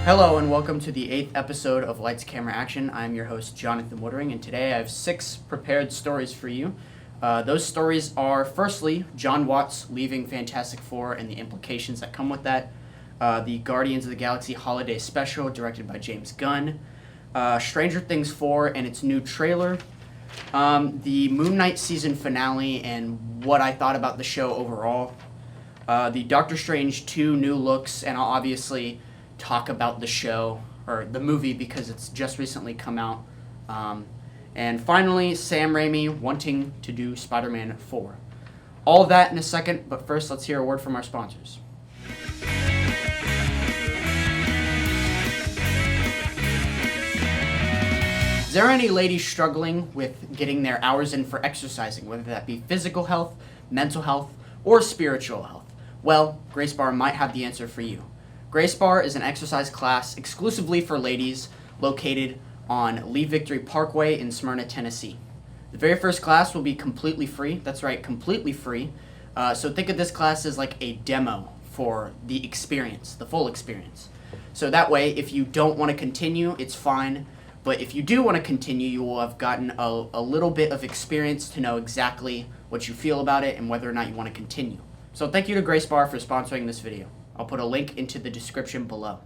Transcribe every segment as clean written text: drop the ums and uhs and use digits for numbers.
Hello and welcome to the 8th episode of Lights, Camera, Action. I'm your host, Jonathan Woodring, and today I have 6 prepared stories for you. Those stories are, firstly, Jon Watts leaving Fantastic Four and the implications that come with that, the Guardians of the Galaxy Holiday Special directed by James Gunn, Stranger Things 4 and its new trailer, the Moon Knight season finale and what I thought about the show overall, the Doctor Strange 2 new looks, and I'll obviously talk about the show, or the movie, because it's just recently come out. And finally, Sam Raimi wanting to do Spiderman 4. All of that in a second, but first let's hear a word from our sponsors. Is there any ladies struggling with getting their hours in for exercising, whether that be physical health, mental health, or spiritual health? Well, Grace Bar might have the answer for you. Grace Bar is an exercise class exclusively for ladies located on Lee Victory Parkway in Smyrna, Tennessee. The very first class will be completely free. That's right, completely free. So think of this class as like a demo for the experience, the full experience. So that way, if you don't want to continue, it's fine. But if you do want to continue, you will have gotten a little bit of experience to know exactly what you feel about it and whether or not you want to continue. So thank you to Grace Bar for sponsoring this video. I'll put a link into the description below.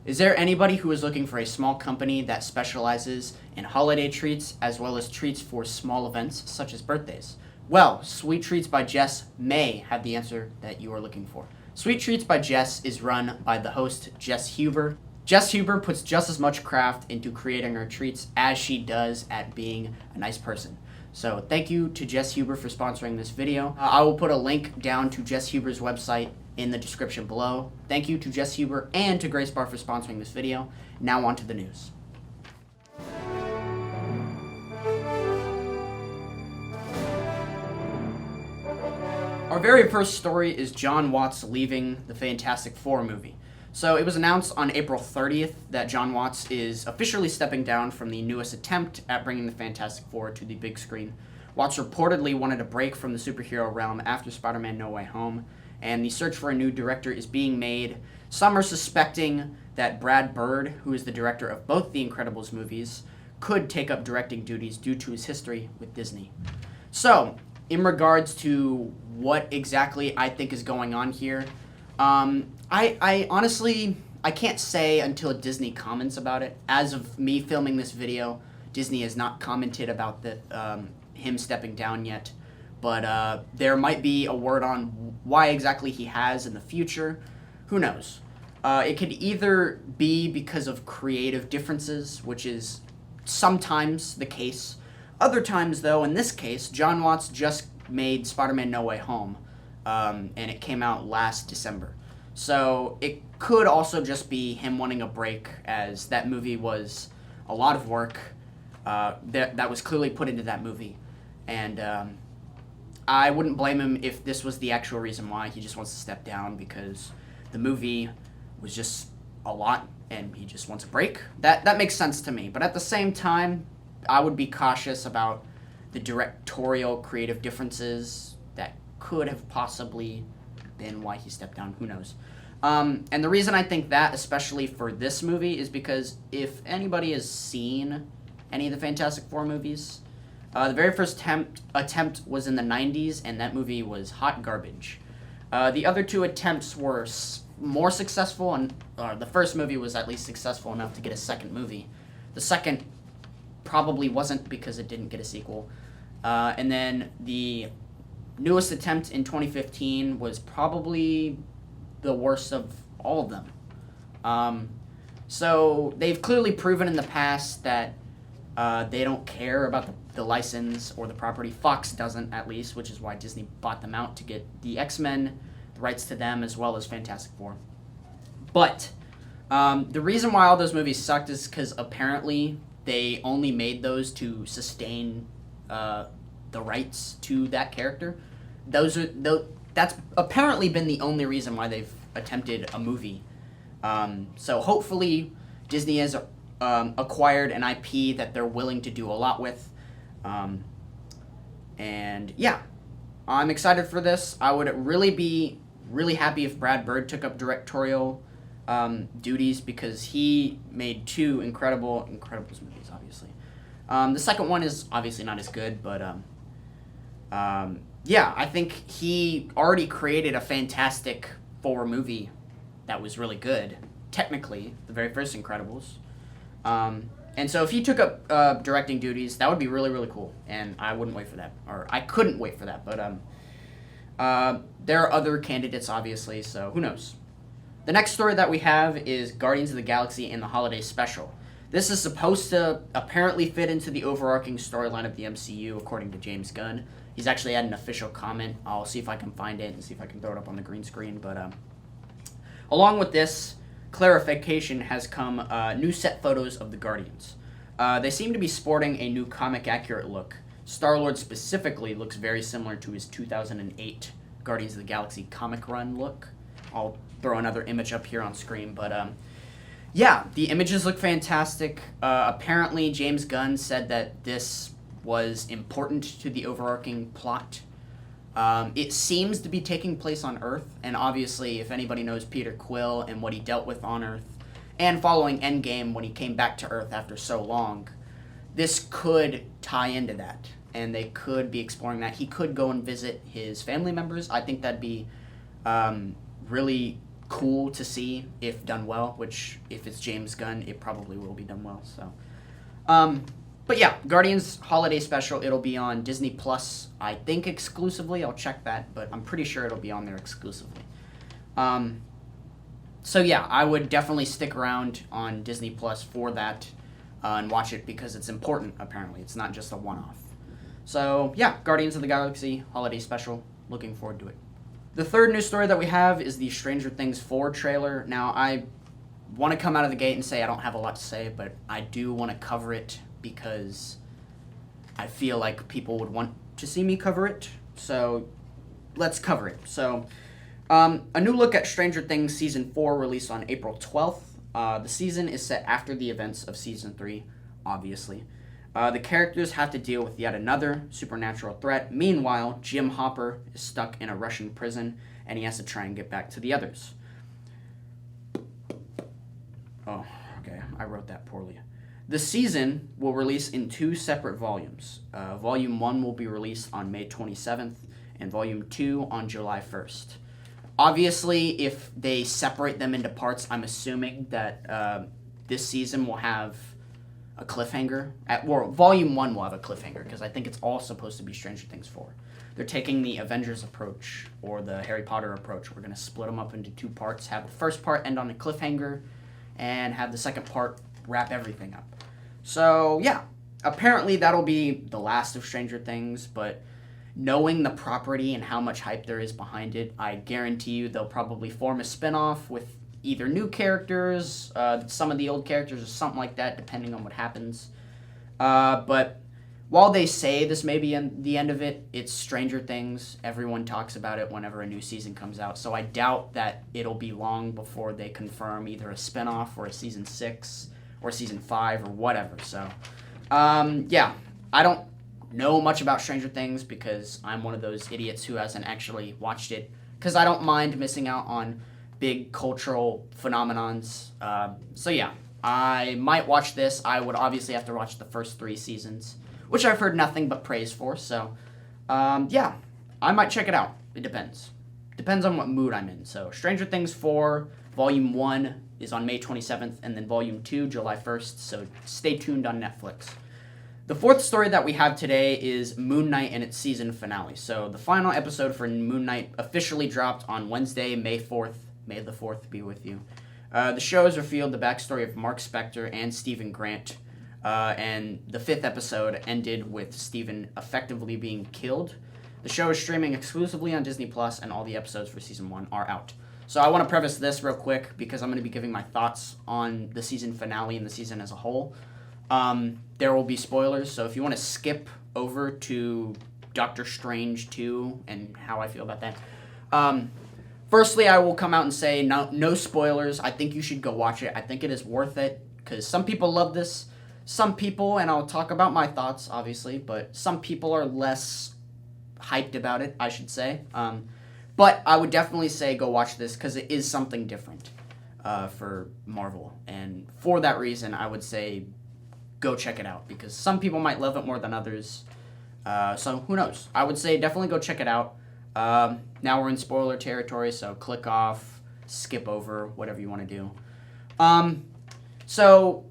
Is there anybody who is looking for a small company that specializes in holiday treats as well as treats for small events such as birthdays? Well, Sweet Treats by Jess may have the answer that you are looking for. Sweet Treats by Jess is run by the host Jess Huber. Jess Huber puts just as much craft into creating her treats as she does at being a nice person. So thank you to Jess Huber for sponsoring this video. I will put a link down to Jess Huber's website in the description below. Thank you to Jess Huber and to Grace Bar for sponsoring this video. Now on to the news. Our very first story is Jon Watts leaving the Fantastic Four movie. So it was announced on April 30th that Jon Watts is officially stepping down from the newest attempt at bringing the Fantastic Four to the big screen. Watts reportedly wanted a break from the superhero realm after Spider-Man No Way Home, and the search for a new director is being made. Some are suspecting that Brad Bird, who is the director of both the Incredibles movies, could take up directing duties due to his history with Disney. So, in regards to what exactly I think is going on here, I honestly, I can't say until Disney comments about it. As of me filming this video, Disney has not commented about him stepping down yet. But there might be a word on why exactly he has in the future. Who knows? It could either be because of creative differences, which is sometimes the case. Other times, though, in this case, Jon Watts just made Spider-Man No Way Home, and it came out last December. So it could also just be him wanting a break, as that movie was a lot of work that was clearly put into that movie. And I wouldn't blame him if this was the actual reason why he just wants to step down, because the movie was just a lot and he just wants a break. That makes sense to me. But at the same time, I would be cautious about the directorial creative differences that could have possibly been why he stepped down. Who knows? And the reason I think that, especially for this movie, is because if anybody has seen any of the Fantastic Four movies, the very first attempt was in the 90s, and that movie was hot garbage. The other two attempts were more successful, and the first movie was at least successful enough to get a second movie. The second probably wasn't, because it didn't get a sequel. And then the newest attempt in 2015 was probably the worst of all of them. So they've clearly proven in the past that they don't care about the license or the property. Fox doesn't, at least, which is why Disney bought them out to get the X-Men, the rights to them, as well as Fantastic Four. But the reason why all those movies sucked is because apparently they only made those to sustain the rights to that character. That's apparently been the only reason why they've attempted a movie. So hopefully Disney has acquired an IP that they're willing to do a lot with. And yeah, I'm excited for this. I would really be really happy if Brad Bird took up directorial duties because he made two Incredibles movies, obviously. The second one is obviously not as good, but yeah, I think he already created a Fantastic Four movie that was really good, technically, the very first Incredibles. And so if he took up directing duties, that would be really, really cool, and I wouldn't wait for that, or I couldn't wait for that, but there are other candidates, obviously, so who knows. The next story that we have is Guardians of the Galaxy and the Holiday Special. This is supposed to apparently fit into the overarching storyline of the MCU, according to James Gunn. He's actually had an official comment. I'll see if I can find it and see if I can throw it up on the green screen. But along with this clarification has come new set photos of the Guardians. They seem to be sporting a new comic-accurate look. Star-Lord specifically looks very similar to his 2008 Guardians of the Galaxy comic run look. I'll throw another image up here on screen, but yeah, the images look fantastic. Apparently, James Gunn said that this was important to the overarching plot. It seems to be taking place on Earth, and obviously, if anybody knows Peter Quill and what he dealt with on Earth, and following Endgame when he came back to Earth after so long, this could tie into that, and they could be exploring that. He could go and visit his family members. I think that'd be really cool to see if done well, which if it's James Gunn, it probably will be done well. So, but yeah, Guardians Holiday Special, it'll be on Disney Plus, I think exclusively. I'll check that, but I'm pretty sure it'll be on there exclusively. So yeah, I would definitely stick around on Disney Plus for that and watch it because it's important, apparently. It's not just a one-off. So yeah, Guardians of the Galaxy Holiday Special, looking forward to it. The third news story that we have is the Stranger Things 4 trailer. Now, I want to come out of the gate and say I don't have a lot to say, but I do want to cover it because I feel like people would want to see me cover it. So, let's cover it. So, a new look at Stranger Things Season 4 released on April 12th. The season is set after the events of Season 3, obviously. The characters have to deal with yet another supernatural threat. Meanwhile, Jim Hopper is stuck in a Russian prison, and he has to try and get back to the others. Oh, okay, I wrote that poorly. The season will release in 2 separate volumes. Volume 1 will be released on May 27th, and Volume 2 on July 1st. Obviously, if they separate them into parts, I'm assuming that this season will have a cliffhanger. Volume 1 will have a cliffhanger, because I think it's all supposed to be Stranger Things 4. They're taking the Avengers approach, or the Harry Potter approach. We're going to split them up into 2 parts, have the first part end on a cliffhanger, and have the second part wrap everything up. So, yeah, apparently that'll be the last of Stranger Things, but knowing the property and how much hype there is behind it, I guarantee you they'll probably form a spin-off with either new characters, some of the old characters, or something like that, depending on what happens. But while they say this may be the end of it, it's Stranger Things. Everyone talks about it whenever a new season comes out, so I doubt that it'll be long before they confirm either a spin-off or a Season 6 or Season 5 or whatever. So, yeah, I don't know much about Stranger Things because I'm one of those idiots who hasn't actually watched it, because I don't mind missing out on big cultural phenomenons. So yeah, I might watch this. I would obviously have to watch the first 3 seasons, which I've heard nothing but praise for. So, yeah, I might check it out. It depends. Depends on what mood I'm in. So, Stranger Things 4, Volume 1 is on May 27th, and then Volume 2, July 1st. So, stay tuned on Netflix. The fourth story that we have today is Moon Knight and its season finale. So, the final episode for Moon Knight officially dropped on Wednesday, May 4th. May the 4th be with you. The show has revealed the backstory of Mark Spector and Stephen Grant, and the 5th episode ended with Stephen effectively being killed. The show is streaming exclusively on Disney Plus, and all the episodes for Season 1 are out. So I want to preface this real quick, because I'm going to be giving my thoughts on the season finale and the season as a whole. There will be spoilers, so if you want to skip over to Doctor Strange 2 and how I feel about that, firstly, I will come out and say no spoilers. I think you should go watch it. I think it is worth it, because some people love this. Some people, and I'll talk about my thoughts, obviously, but some people are less hyped about it, I should say. But I would definitely say go watch this, because it is something different. for Marvel. And for that reason, I would say go check it out, because some people might love it more than others. So who knows? I would say definitely go check it out. Now we're in spoiler territory, so click off, skip over, whatever you want to do. So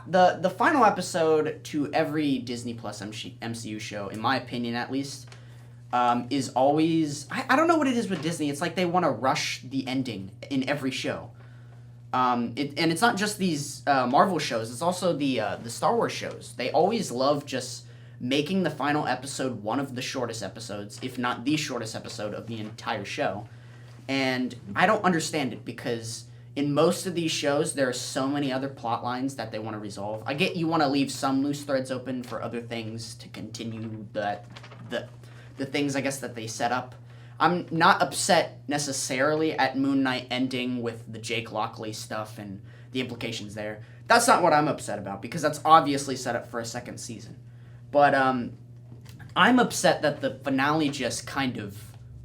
the final episode to every Disney Plus MCU show, in my opinion at least, is always... I don't know what it is with Disney. It's like they want to rush the ending in every show. And it's not just these Marvel shows. It's also the Star Wars shows. They always love just making the final episode one of the shortest episodes, if not the shortest episode of the entire show. And I don't understand it, because in most of these shows, there are so many other plot lines that they want to resolve. I get you want to leave some loose threads open for other things to continue the things, I guess, that they set up. I'm not upset necessarily at Moon Knight ending with the Jake Lockley stuff and the implications there. That's not what I'm upset about, because that's obviously set up for a second season. But I'm upset that the finale just kind of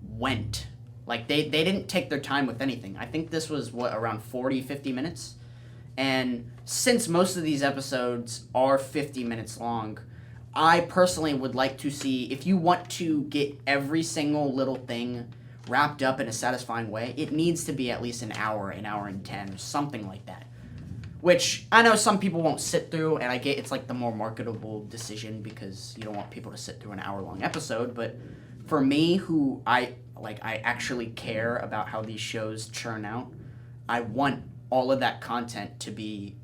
went. Like, they didn't take their time with anything. I think this was, around 40, 50 minutes? And since most of these episodes are 50 minutes long, I personally would like to see, if you want to get every single little thing wrapped up in a satisfying way, it needs to be at least an hour and 10, or something like that. Which, I know some people won't sit through, and I get it's like the more marketable decision, because you don't want people to sit through an hour-long episode, but for me, who I actually care about how these shows churn out, I want all of that content to be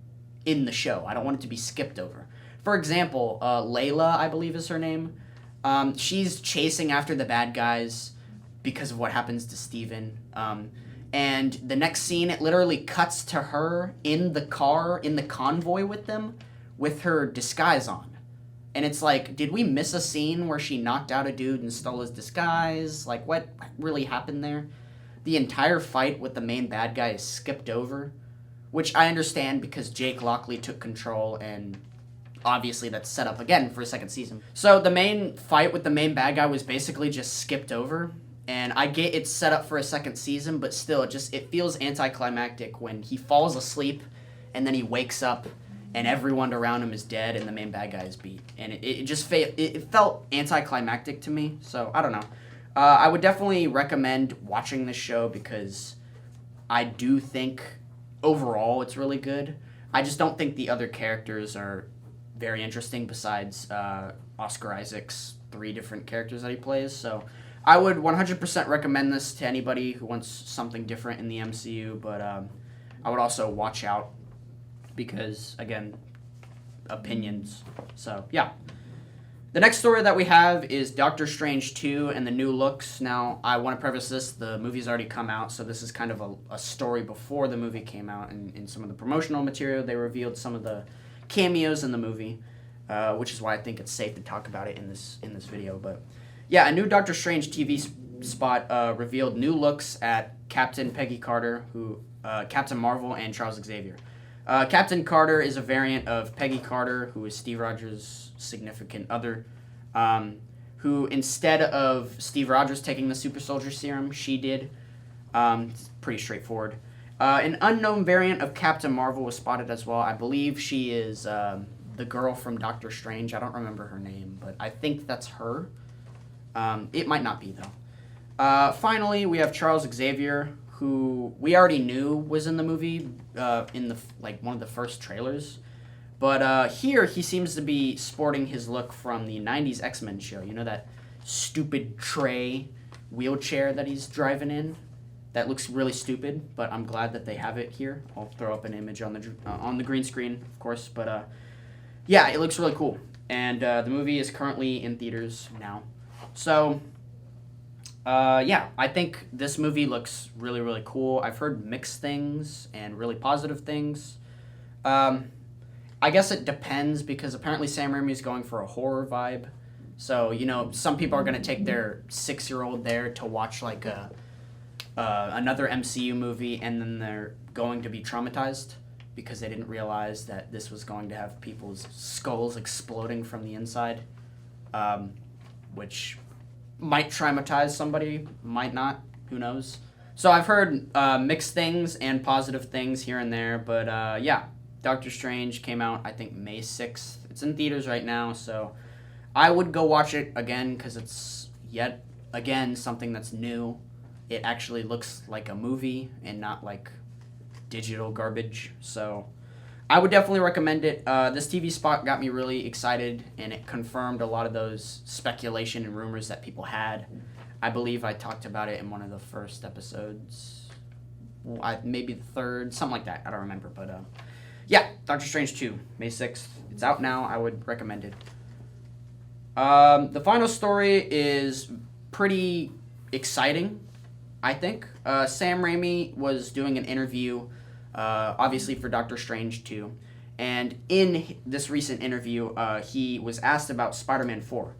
in the show. I don't want it to be skipped over. For example, Layla, I believe is her name. She's chasing after the bad guys because of what happens to Steven. And the next scene, it literally cuts to her in the car, in the convoy with them, with her disguise on. And it's like, did we miss a scene where she knocked out a dude and stole his disguise? Like, what really happened there? The entire fight with the main bad guy is skipped over, which I understand because Jake Lockley took control, and obviously that's set up again for a second season. So the main fight with the main bad guy was basically just skipped over. And I get it's set up for a second season, but still, it feels anticlimactic when he falls asleep and then he wakes up and everyone around him is dead and the main bad guy is beat. And it felt anticlimactic to me, so I don't know. I would definitely recommend watching this show, because I do think overall it's really good. I just don't think the other characters are very interesting besides Oscar Isaac's 3 different characters that he plays, so I would 100% recommend this to anybody who wants something different in the MCU, but I would also watch out because, again, opinions. So, yeah. The next story that we have is Doctor Strange 2 and the new looks. Now, I want to preface this, the movie's already come out, so this is kind of a story before the movie came out. And in some of the promotional material, they revealed some of the cameos in the movie, which is why I think it's safe to talk about it in this video, but... yeah, a new Doctor Strange TV spot revealed new looks at Captain Peggy Carter, Captain Marvel, and Charles Xavier. Captain Carter is a variant of Peggy Carter, who is Steve Rogers' significant other, who instead of Steve Rogers taking the super soldier serum, she did. It's pretty straightforward. An unknown variant of Captain Marvel was spotted as well. I believe she is the girl from Doctor Strange. I don't remember her name, but I think that's her. It might not be, though. Finally, we have Charles Xavier, who we already knew was in the movie in one of the first trailers. But here, he seems to be sporting his look from the 90s X-Men show. You know that stupid tray wheelchair that he's driving in? That looks really stupid, but I'm glad that they have it here. I'll throw up an image on the green screen, of course. But yeah, it looks really cool. And the movie is currently in theaters now. So, yeah, I think this movie looks really, really cool. I've heard mixed things and really positive things. I guess it depends, because apparently Sam Raimi is going for a horror vibe. So, you know, some people are going to take their 6-year-old there to watch, like, another MCU movie, and then they're going to be traumatized because they didn't realize that this was going to have people's skulls exploding from the inside, which might traumatize somebody, might not, who knows. So I've heard mixed things and positive things here and there, but yeah, Doctor Strange came out, I think, May 6th. It's in theaters right now, so I would go watch it again because it's yet again something that's new. It actually looks like a movie and not like digital garbage, so I would definitely recommend it. This TV spot got me really excited, and it confirmed a lot of those speculation and rumors that people had. I believe I talked about it in one of the first episodes. Maybe the third, something like that. I don't remember. But yeah, Doctor Strange 2, May 6th. It's out now. I would recommend it. The final story is pretty exciting, I think. Sam Raimi was doing an interview, obviously for Doctor Strange 2. And in this recent interview, he was asked about Spider-Man 4.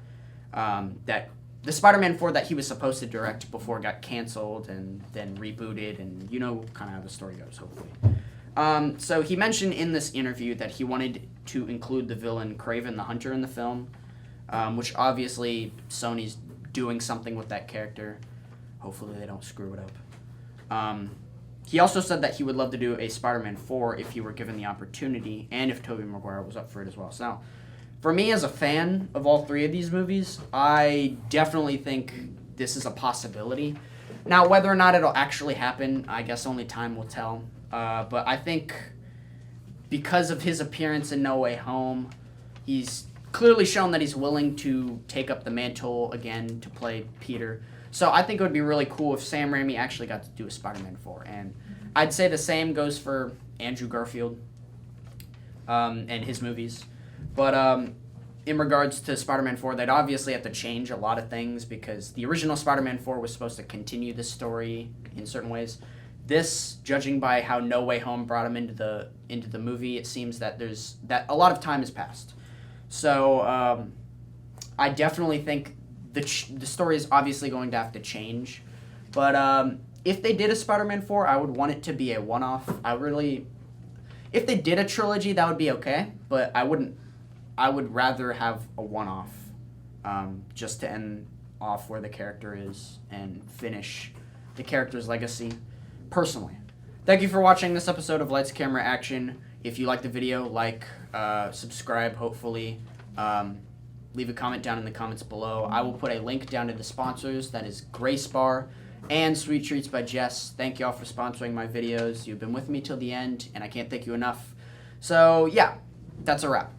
The Spider-Man 4 that he was supposed to direct before it got canceled and then rebooted, and you know kind of how the story goes, hopefully. So he mentioned in this interview that he wanted to include the villain Kraven the Hunter in the film, which obviously Sony's doing something with that character. Hopefully they don't screw it up. He also said that he would love to do a Spider-Man 4 if he were given the opportunity, and if Tobey Maguire was up for it as well. So now, for me as a fan of all three of these movies, I definitely think this is a possibility. Now, whether or not it'll actually happen, I guess only time will tell. But I think because of his appearance in No Way Home, he's clearly shown that he's willing to take up the mantle again to play Peter. So I think it would be really cool if Sam Raimi actually got to do a Spider-Man 4. And I'd say the same goes for Andrew Garfield and his movies. But in regards to Spider-Man 4, they'd obviously have to change a lot of things because the original Spider-Man 4 was supposed to continue the story in certain ways. This, judging by how No Way Home brought him into the movie, it seems that a lot of time has passed. So I definitely think the story is obviously going to have to change. But if they did a Spider-Man 4, I would want it to be a one-off. If they did a trilogy, that would be okay. But I would rather have a one-off, just to end off where the character is and finish the character's legacy, personally. Thank you for watching this episode of Lights, Camera, Action. If you liked the video, subscribe, hopefully. Leave a comment down in the comments below. I will put a link down to the sponsors. That is Grace Bar and Sweet Treats by Jess. Thank you all for sponsoring my videos. You've been with me till the end, and I can't thank you enough. So, yeah, that's a wrap.